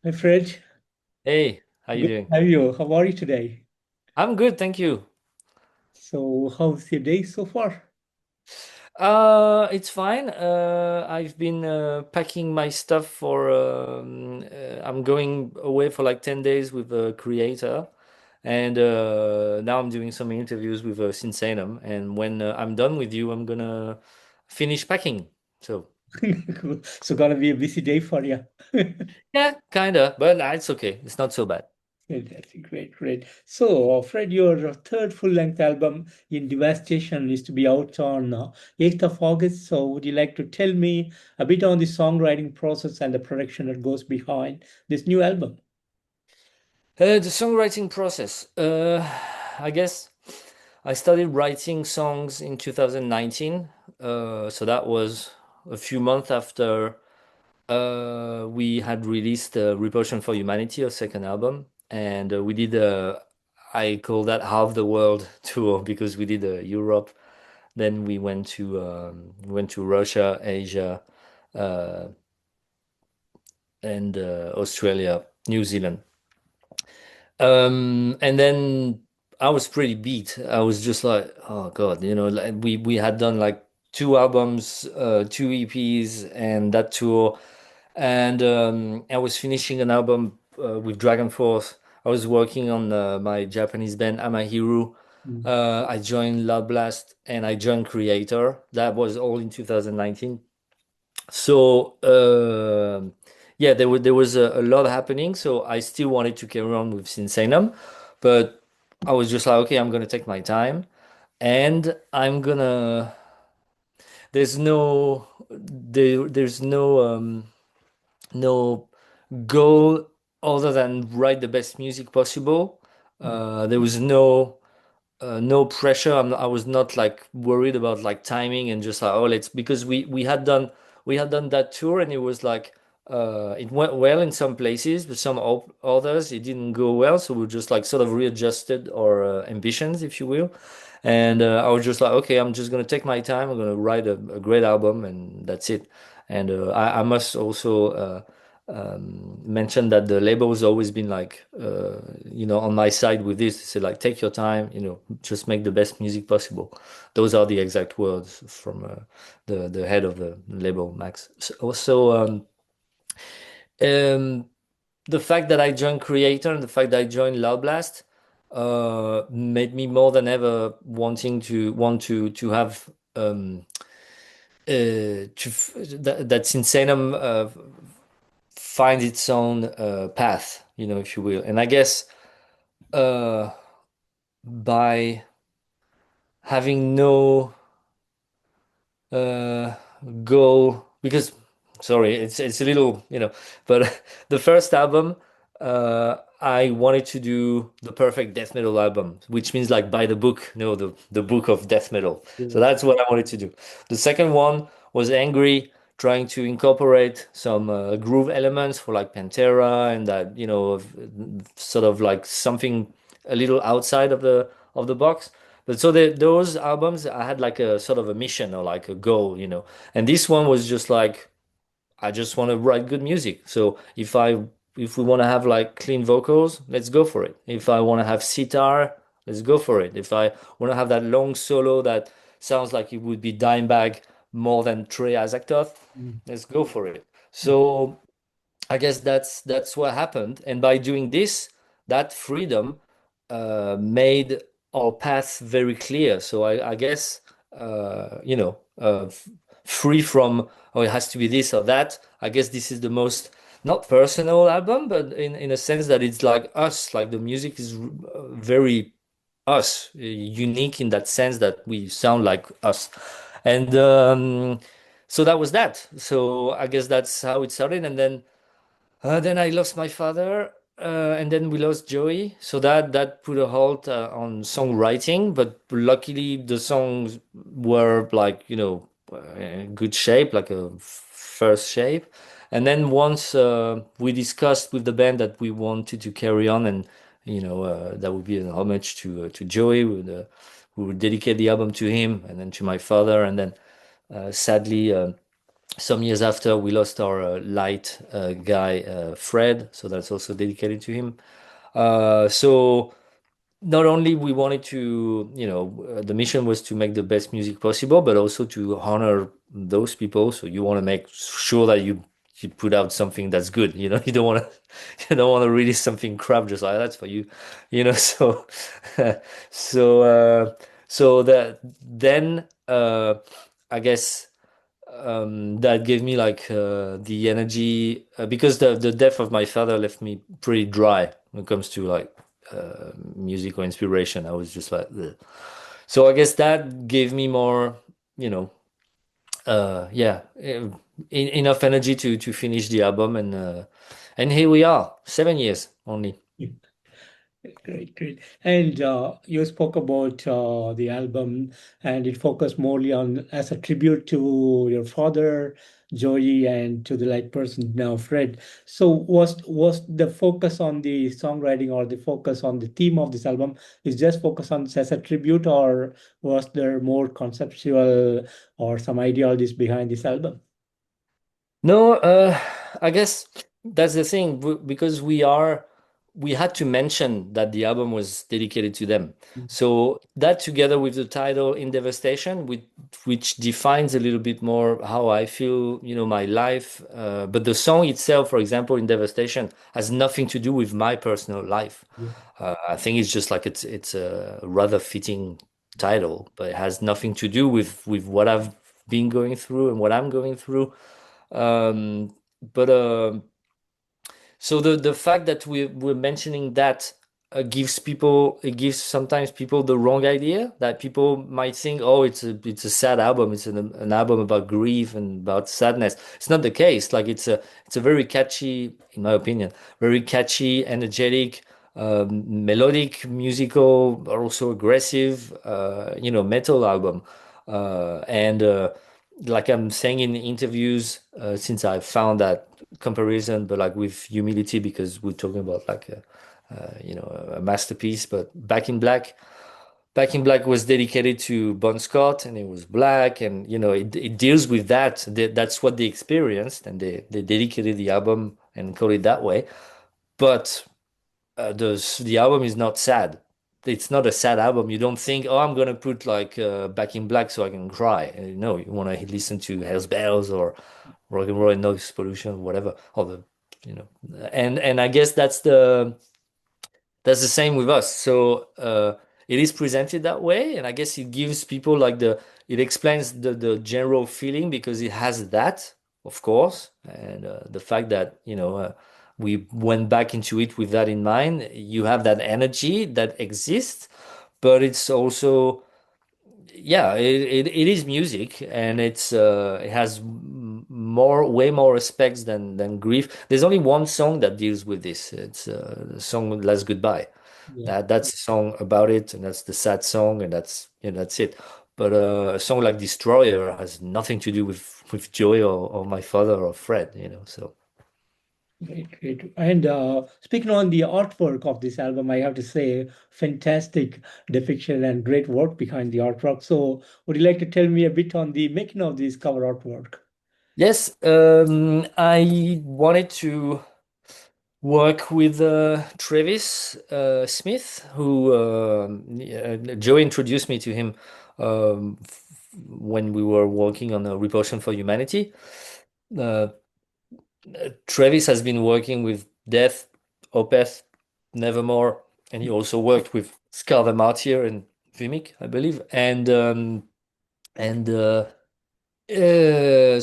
Hi Fred, Hey, how you good doing? to have you. How are you today? I'm good, thank you. So, how's your day so far? It's fine. I've been packing my stuff for I'm going away for like 10 days with a creator, and now I'm doing some interviews with Sinsaenum, and when I'm done with you, I'm gonna finish packing. So, Cool. So, gonna be a busy day for you. yeah, kinda, but it's okay. It's not so bad. Fantastic, great, great. So, Fred, your third full-length album in Devastation is to be out on 8th of August. So, would you like to tell me a bit on the songwriting process and the production that goes behind this new album? The songwriting process. I guess I started writing songs in 2019. So that was a few months after we had released Repulsion for Humanity, our second album. And we did I call that half the world tour because we did Europe. Then we went to Russia, Asia, uh, and Australia, New Zealand. And then I was pretty beat. I was just like, oh God, like we had done like two albums, two EPs, and that tour. And I was finishing an album with Dragon Force. I was working on my Japanese band Amahiro. Mm. I joined Loud Blast and I joined Creator. That was all in 2019. So yeah, there was a lot happening. So I still wanted to carry on with Sinsaenum, but I was just like, okay, I'm gonna take my time, and I'm gonna. There's no goal other than write the best music possible. Mm. There was no pressure. I was not like worried about like timing and just like, oh, let's, because we had done that tour, and it was like it went well in some places, but some others it didn't go well. So we just like sort of readjusted our ambitions, if you will. And I was just like, okay, I'm just gonna take my time. I'm gonna write a great album, and that's it. And I must also mention that the label's always been like, on my side with this. So like, take your time, just make the best music possible. Those are the exact words from the head of the label, Max. So, also, um, the fact that I joined Creator and the fact that I joined Loud Blast made me more than ever want to have that Sinsaenum find its own path, if you will. And I guess uh, by having no uh, goal, because sorry, it's a little, but the first album, I wanted to do the perfect death metal album, which means like by the book, the book of death metal. So Yeah. that's what I wanted to do. The second one was Angry, trying to incorporate some groove elements for like Pantera, and that, sort of like something a little outside of the box. But so those albums, I had like a sort of a mission or like a goal. And this one was just like, I just want to write good music. So if we want to have like clean vocals, let's go for it. If I want to have sitar, let's go for it. If I want to have that long solo that sounds like it would be Dimebag more than Trey Azagthoth, Mm. let's go for it. So I guess that's what happened. And by doing this, that freedom made our path very clear. So I guess free from, oh, it has to be this or that. I guess this is the most not personal album, but in a sense that it's like us. Like the music is very us, unique in that sense that we sound like us. And so that was that. So I guess that's how it started. And then I lost my father, and then we lost Joey. So that put a halt on songwriting. But luckily, the songs were like, in good shape, like a first shape. And then once we discussed with the band that we wanted to carry on, and that would be an homage to Joey. We would dedicate the album to him, and then to my father, and then sadly. some years after, we lost our light guy, Fred, so that's also dedicated to him. So not only we wanted to, the mission was to make the best music possible, but also to honor those people. So you want to make sure that you put out something that's good. You don't want to you don't want to release something crap just like that's for you. So so so that then I guess that gave me like the energy because the death of my father left me pretty dry when it comes to like music or inspiration. I was just like, ugh. So I guess that gave me more, you know, yeah, enough energy to finish the album, and here we are, 7 years only. Great, great. And you spoke about the album, and it focused morely on as a tribute to your father, Joey, and to the like person now, Fred. So was the focus on the songwriting or the focus on the theme of this album is just focus on as a tribute, or was there more conceptual or some ideologies behind this album? No, I guess that's the thing because we had to mention that the album was dedicated to them. So that together with the title In Devastation, which defines a little bit more how I feel, my life. But the song itself, for example, In Devastation, has nothing to do with my personal life. Yeah. I think it's just like it's a rather fitting title, but it has nothing to do with what I've been going through and what I'm going through. But so the fact that we're mentioning that it gives sometimes people the wrong idea that people might think, oh, it's a sad album, it's an album about grief and about sadness. It's not the case. Like it's a very catchy, in my opinion, very catchy, energetic, melodic, musical, but also aggressive, metal album, and like I'm saying in interviews, since I found that comparison, but like with humility, because we're talking about like a masterpiece. But Back in Black was dedicated to Bon Scott, and it was black, and it deals with that. That's what they experienced, and they dedicated the album and called it that way. But the album is not sad. It's not a sad album. You don't think, oh, I'm gonna put like Back in Black so I can cry. No, you want to listen to Hell's Bells or Rock and Roll and Noise Pollution, whatever. Or you know, and I guess that's the same with us. So it is presented that way, and I guess it gives people like it explains the general feeling because it has that, of course, and the fact that we went back into it with that in mind. You have that energy that exists, but it's also yeah, it is music, and it has way more aspects than grief. There's only one song that deals with this. It's the song "Last Goodbye." Yeah. That's a song about it, and that's the sad song, and that's it. But a song like "Destroyer" has nothing to do with Joy or my father or Fred. So. Great, great. And speaking on the artwork of this album, I have to say, fantastic depiction and great work behind the artwork. So, would you like to tell me a bit on the making of this cover artwork? Yes, I wanted to work with Travis Smith, who Joe introduced me to him when we were working on a Repulsion for Humanity. Uh, Travis has been working with Death, Opeth, Nevermore, and he also worked with Scar the Martyr and Vimic, I believe. And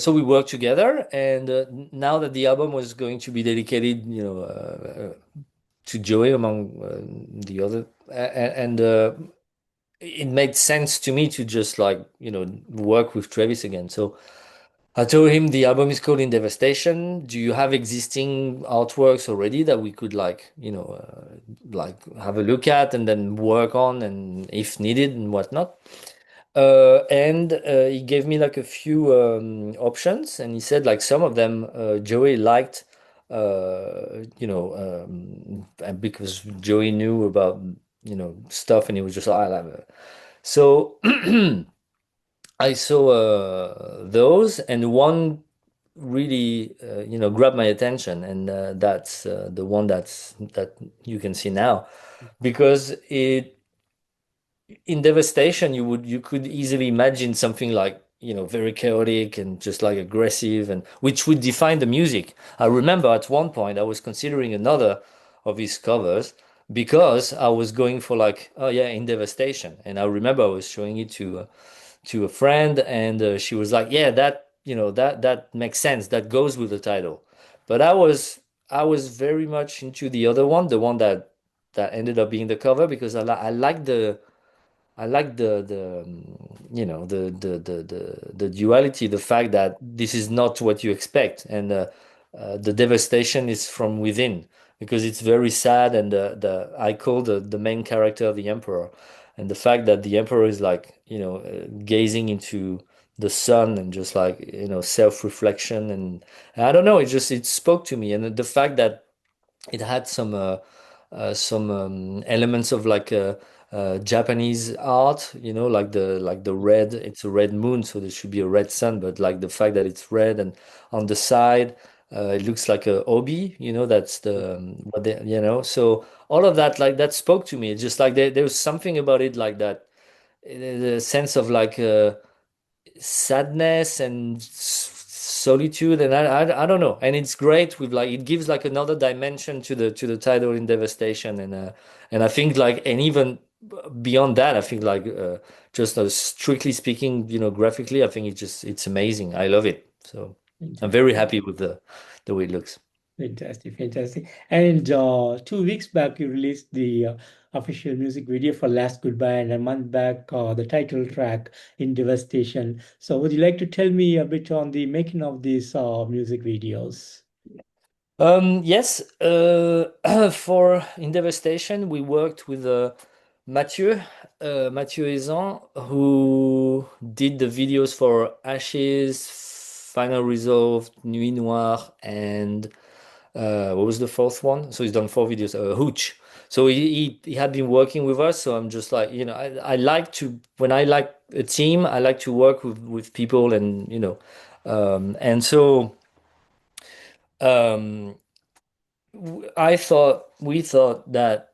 so we worked together, and now that the album was going to be dedicated, to Joey among the other, and it made sense to me to just like work with Travis again. So I told him the album is called In Devastation. Do you have existing artworks already that we could like have a look at and then work on, and if needed and whatnot? And he gave me like a few options, and he said like some of them Joey liked, and because Joey knew about stuff, and he was just like, I love it. So I saw those, and one really grabbed my attention, and that's the one that you can see now, because it in Devastation you could easily imagine something like very chaotic and just like aggressive, and which would define the music. I remember at one point I was considering another of his covers because I was going for like, oh yeah, in Devastation, and I remember I was showing it to a friend, and she was like, yeah, that that makes sense, that goes with the title. But I was very much into the other one, the one that ended up being the cover, because I like the duality, the fact that this is not what you expect, and the devastation is from within, because it's very sad, and the I call the main character the emperor, and the fact that the emperor is like gazing into the sun, and just like self-reflection, and I don't know, it spoke to me, and the fact that it had some elements of like Japanese art, like the red. It's a red moon, so there should be a red sun. But like the fact that it's red, and on the side, it looks like a obi. That's the what they, So all of that, like that, spoke to me. It's just like there was something about it, like that, the sense of like. Sadness and solitude, and I don't know, and it's great with like it gives like another dimension to the title in Devastation, and I think like, and even beyond that, I think like just strictly speaking, graphically, I think it's amazing. I love it, so I'm very Fantastic. happy with the way it looks. Fantastic, fantastic. And 2 weeks back, you released the official music video for Last Goodbye, and a month back, the title track in Devastation. So, would you like to tell me a bit on the making of these music videos? Yes, for in Devastation, we worked with Mathieu, Mathieu Ezan, who did the videos for Ashes, Final Resolve, Nuit Noire, and what was the fourth one? So he's done 4 videos, Hooch. So he had been working with us. So I'm just like, I like to, when I like a team, I like to work with people, and so. Um, we thought that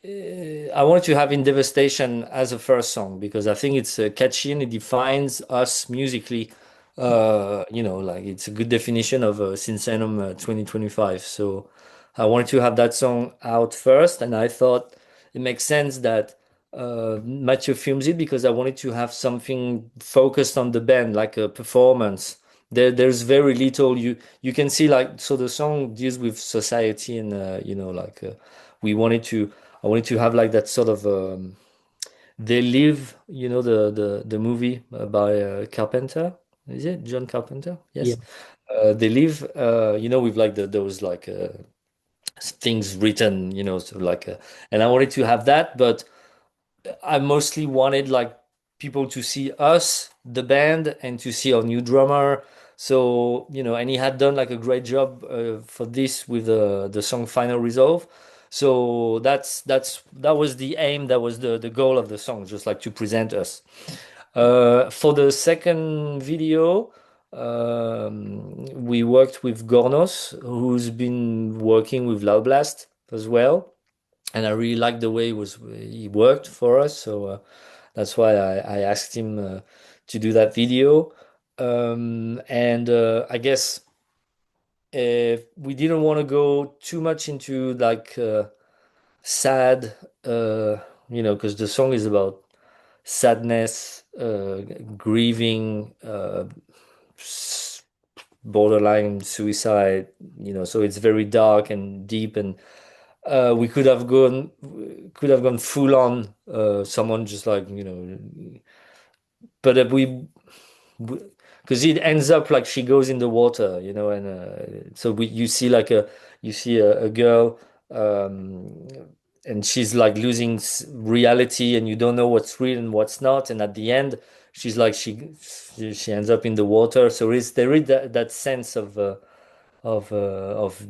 I wanted to have In Devastation as a first song, because I think it's catchy and it defines us musically. Like it's a good definition of Sinsaenum 2025. So I wanted to have that song out first, and I thought it makes sense that Mathieu films it, because I wanted to have something focused on the band, like a performance. There's very little you can see, like, so the song deals with society, and like we wanted to I wanted to have like that sort of They Live, the movie by Carpenter. Is it John Carpenter? Yeah. Yes. They Live, with like those like things written, sort of like, and I wanted to have that, but I mostly wanted like people to see us, the band, and to see our new drummer. So, and he had done like a great job for this with the song Final Resolve. So that was the aim, that was the goal of the song, just like to present us. For the second video, we worked with Gornos, who's been working with Loud Blast as well, and I really liked the way he worked for us. So that's why I asked him to do that video. And I guess we didn't want to go too much into like sad, because the song is about sadness, grieving, s- borderline suicide. So it's very dark and deep, and we could have gone full on someone just like, but we because it ends up like she goes in the water, and so you see like a girl, um, and she's like losing reality, and you don't know what's real and what's not, and at the end she's like she ends up in the water. So there is that sense of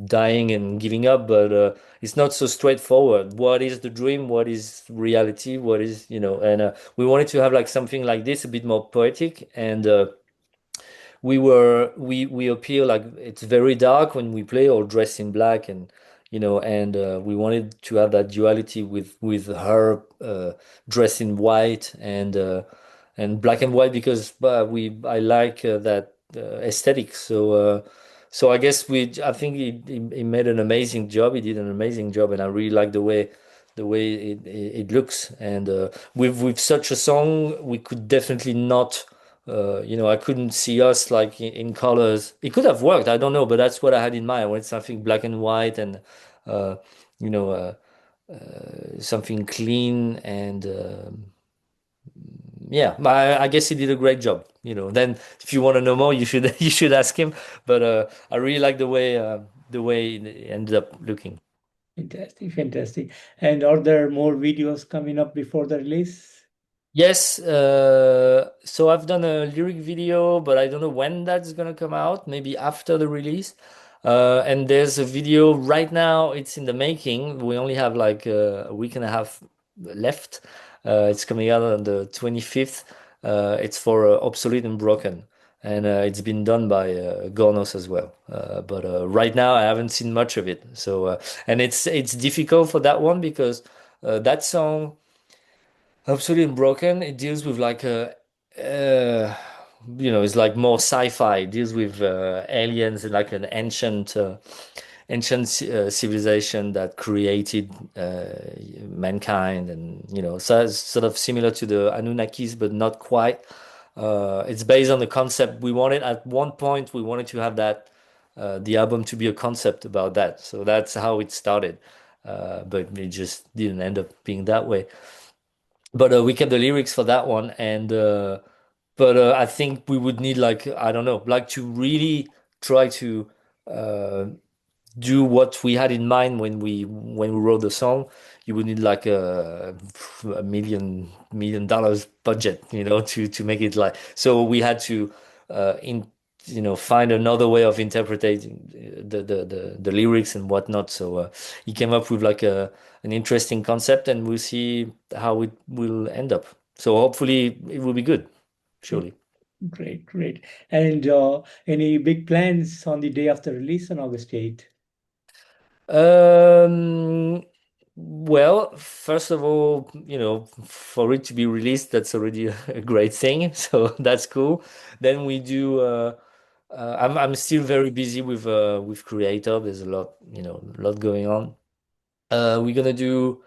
dying and giving up, but it's not so straightforward. What is the dream? What is reality? What is, and we wanted to have like something like this, a bit more poetic, and we appear like it's very dark when we play, or dressed in black, and we wanted to have that duality with her dressed in white and black and white, because we I like that aesthetic. So I guess I think he made an amazing job. He did an amazing job, and I really like the way it looks. And with such a song, we could definitely not. I couldn't see us like in colors. It could have worked, I don't know, but that's what I had in mind. I wanted something black and white, and uh, you know, something clean, and yeah. I guess he did a great job. Then if you want to know more, you should you should ask him. But I really like the way it ended up looking. Fantastic, fantastic. And are there more videos coming up before the release? Yes, so I've done a lyric video, but I don't know when that's gonna come out, maybe after the release. And there's a video right now, it's in the making. We only have like a week and a half left. It's coming out on the 25th. It's for Obsolete and Broken. And it's been done by Gornos as well. But right now I haven't seen much of it. And it's difficult for that one because that song. Absolutely Broken, it deals with like it's like more sci-fi. It deals with aliens and like an ancient civilization that created mankind, and so it's sort of similar to the Anunnakis, but not quite. It's based on the concept we wanted. At one point, we wanted to have that the album to be a concept about that. So that's how it started, but it just didn't end up being that way. But we kept the lyrics for that one, and but I think we would need, like, I don't know, like, to really try to uh, do what we had in mind when we wrote the song. You would need like a million dollars budget, to make it like. So we had to in find another way of interpreting the lyrics and whatnot. So he came up with like an interesting concept, and we'll see how it will end up. So hopefully it will be good, surely. Great, great. And any big plans on the day of the release on August 8th? Um, well, first of all, for it to be released, that's already a great thing. So that's cool. Then we do. I'm still very busy with Creator. There's a lot going on. We're gonna do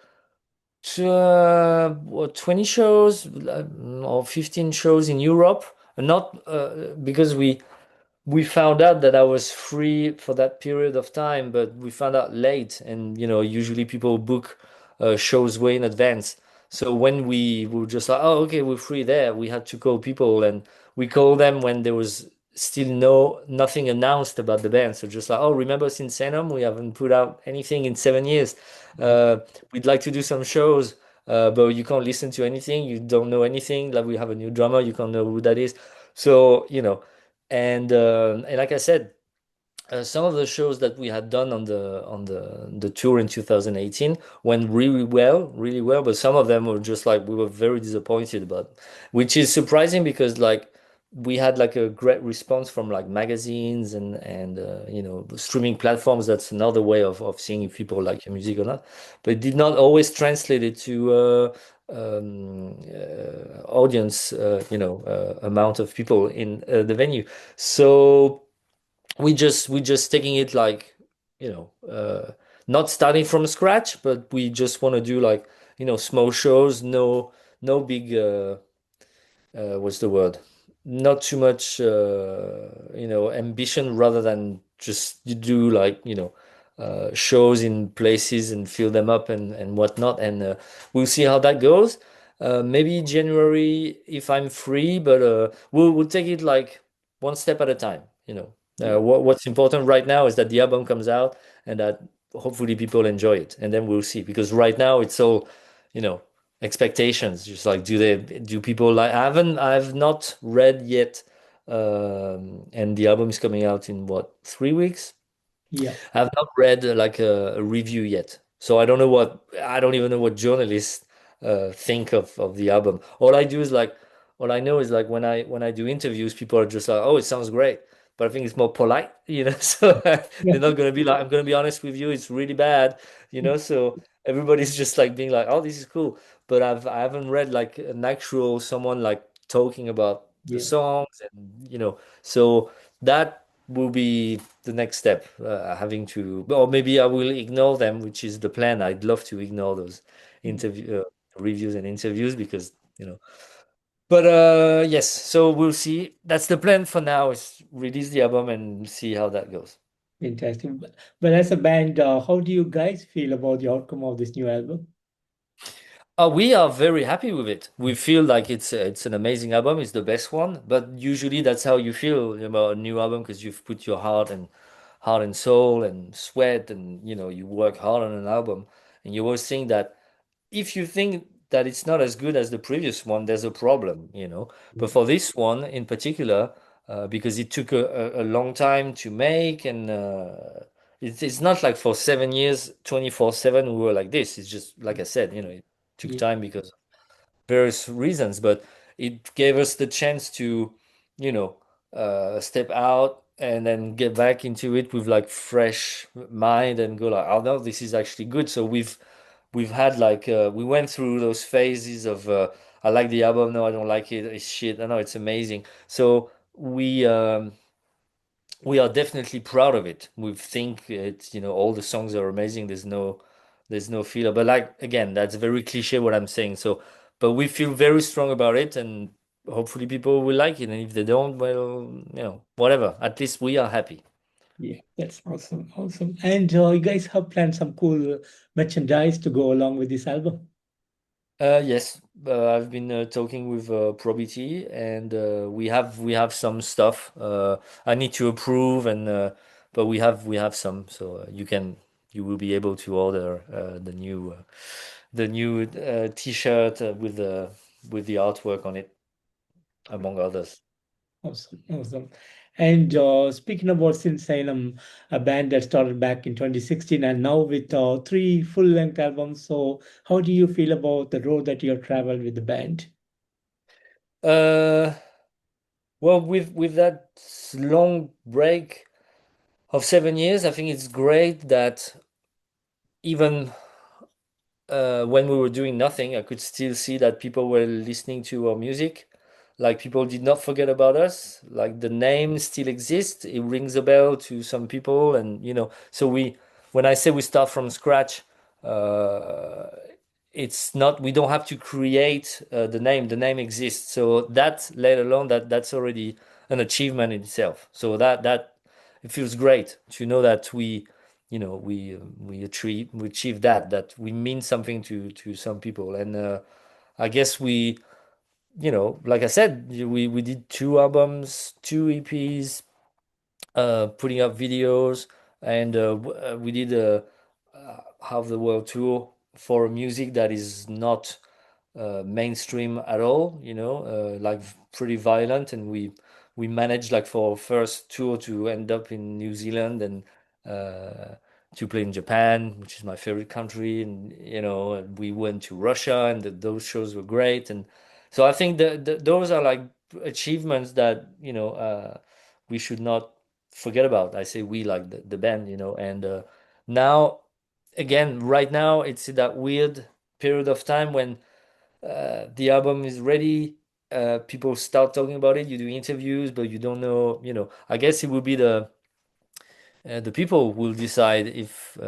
20 shows or 15 shows in Europe. Not because we found out that I was free for that period of time, but we found out late, and usually people book shows way in advance. So when we were just like, oh, okay, we're free there, we had to call people, and we called them when there was still nothing announced about the band. So just like, oh, remember Sinsaenum? We haven't put out anything in 7 years. Uh, we'd like to do some shows, but you can't listen to anything. You don't know anything. Like, we have a new drummer, you can't know who that is. So, and like I said, some of the shows that we had done on the tour in 2018 went really well, but some of them were just like we were very disappointed about, which is surprising because like we had like a great response from like magazines and streaming platforms. That's another way of seeing if people like your music or not, but it did not always translate it to audience, amount of people in the venue. So we just taking it like, not starting from scratch, but we just want to do like, small shows. No big what's the word, not too much ambition, rather than just you do like, shows in places and fill them up and whatnot. And we'll see how that goes. Maybe January if I'm free, but we'll take it like one step at a time. Yeah, What's important right now is that the album comes out, and that hopefully people enjoy it, and then we'll see. Because right now it's all, you know, expectations. Just like, do people like? I've not read yet, and the album is coming out in what, 3 weeks? yeah, I've not read like a review yet, so I don't even know what journalists think of the album. All I do is like, all I know is like when I do interviews, people are just like, "Oh, it sounds great," but I think it's more polite, you know. So Yeah, they're not gonna be like, "I'm gonna be honest with you, it's really bad," you know. So everybody's just like being like, "Oh, this is cool," but I haven't read like an actual someone like talking about the yeah, songs and so that will be the next step, having to, or maybe I will ignore them, which is the plan. I'd love to ignore those interview reviews and interviews because but yes, so we'll see. That's the plan for now, is release the album and see how that goes. fantastic. But as a band, how do you guys feel about the outcome of this new album? We are very happy with it. We feel like it's an amazing album. It's the best one. But usually that's how you feel about a new album because you've put your heart and soul and sweat and you work hard on an album. And you always think that if you think that it's not as good as the previous one, there's a problem. But Yeah, for this one in particular, because it took a long time to make, and it's not like for 7 years, 24/7, we were like this. It's just like I said, it took yeah, time because of various reasons, but it gave us the chance to, you know, step out and then get back into it with like fresh mind and go like, oh no, this is actually good. So we've had like we went through those phases of I like the album, no, I don't like it, it's shit. I know it's amazing. So we are definitely proud of it. We think it's all the songs are amazing. There's no filler. But like again, that's very cliche what I'm saying. So, but we feel very strong about it, and hopefully people will like it. And if they don't, well, whatever. At least we are happy. yeah, that's awesome, awesome. And you guys have planned some cool merchandise to go along with this album. Yes, I've been talking with Probity, and we have some stuff. I need to approve, and but we have some, so you will be able to order the new T-shirt with the artwork on it, among others. Awesome, awesome. And speaking about Sinsaenum, a band that started back in 2016 and now with three full-length albums. So, how do you feel about the road that you have traveled with the band? Uh, well, with that long break of 7 years, I think it's great that even when we were doing nothing, I could still see that people were listening to our music. Like people did not forget about us. Like the name still exists. It rings a bell to some people, and so when I say we start from scratch, uh, it's not. We don't have to create the name. The name exists. So that, let alone that's already an achievement in itself. So that it feels great to know that we achieve that we mean something to some people. And I guess like I said, we did two albums, two EPs, putting up videos, and we did a half the world tour for music that is not mainstream at all, like pretty violent. And we managed, like, for our first tour to end up in New Zealand, and uh, to play in Japan, which is my favorite country. And and we went to Russia, and those shows were great. And so I think that those are like achievements that we should not forget about. I say we, like the band, and now, again, right now it's that weird period of time when the album is ready. People start talking about it. You do interviews, but you don't know. I guess it will be the people will decide if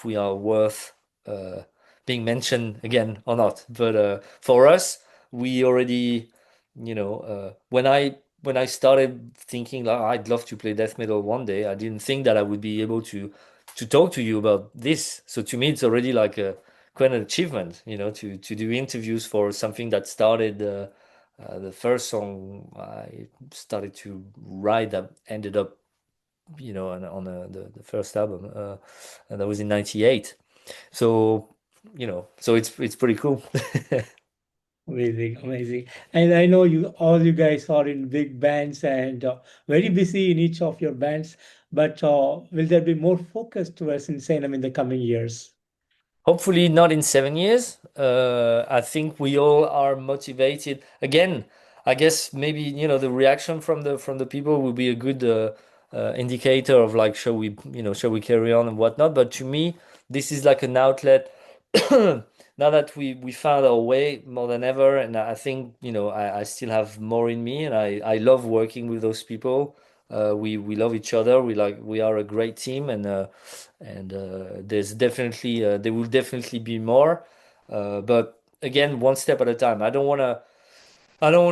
we are worth uh, being mentioned again or not. But for us, we already, when I started thinking like I'd love to play death metal one day, I didn't think that I would be able to talk to you about this. So to me, it's already like a quite an achievement, to do interviews for something that started. The first song I started to write that ended up on the first album, and that was in '98. So so it's pretty cool. Amazing, amazing. And I know you guys are in big bands and very busy in each of your bands, but will there be more focus towards Insanum in the coming years? Hopefully not in 7 years. I think we all are motivated. Again, I guess maybe, the reaction from the people will be a good indicator of like, shall we carry on and whatnot. But to me, this is like an outlet now that we found our way more than ever. And I think, I still have more in me, and I love working with those people. We love each other. We are a great team, and there will definitely be more. But again, one step at a time. I don't want to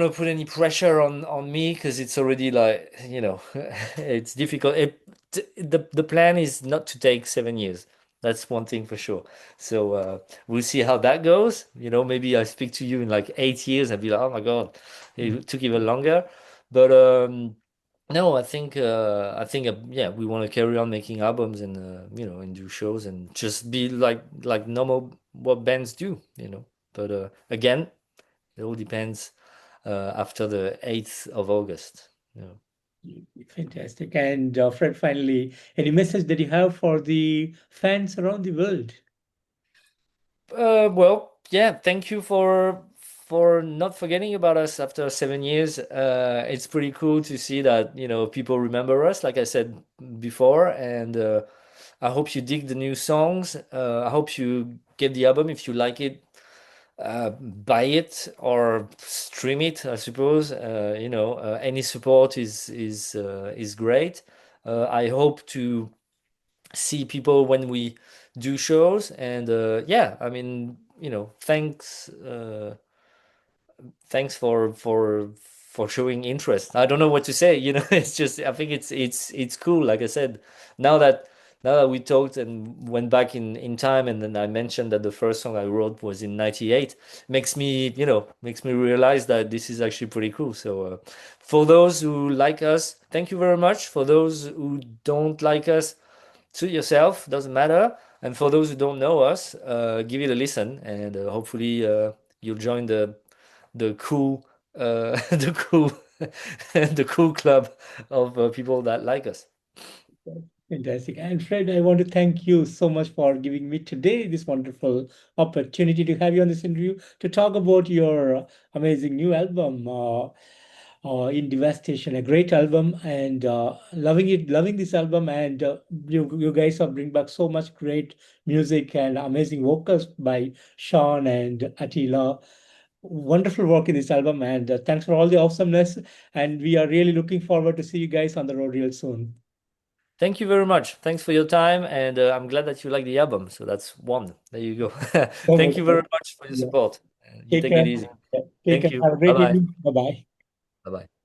put any pressure on me because it's already like, it's difficult. The plan is not to take 7 years. That's one thing for sure. So we'll see how that goes. Maybe I speak to you in like 8 years and be like, oh my God, it took even longer. But no, I think yeah, we want to carry on making albums and do shows and just be like normal what bands do. But again, it all depends after the 8th of August. Yeah. Fantastic. And Fred, finally, any message that you have for the fans around the world? Well, yeah, thank you for not forgetting about us after 7 years. It's pretty cool to see that, people remember us, like I said before, and I hope you dig the new songs. I hope you get the album if you like it. Buy it or stream it, I suppose. Any support is great. I hope to see people when we do shows, and yeah, I mean, thanks for showing interest. I don't know what to say. It's just, I think it's cool. Like I said, now that now that we talked and went back in time, and then I mentioned that the first song I wrote was in '98, makes me realize that this is actually pretty cool. So for those who like us, thank you very much. For those who don't like us, suit yourself, doesn't matter. And for those who don't know us, give it a listen, and hopefully you'll join the cool the cool the cool club of people that like us. Fantastic. And Fred, I want to thank you so much for giving me today this wonderful opportunity to have you on this interview to talk about your amazing new album, in Devastation, a great album, and loving it, loving this album. And you guys have bring back so much great music and amazing vocals by Sean and Attila. Wonderful work in this album, and thanks for all the awesomeness. And we are really looking forward to see you guys on the road real soon. Thank you very much. Thanks for your time, and I'm glad that you like the album. So that's one. There you go. So Thank much. you very much for your Yeah. support. You Take take it care. easy. Yeah. Take care. Thank you. Have a Bye great bye. evening. Bye bye. Bye bye.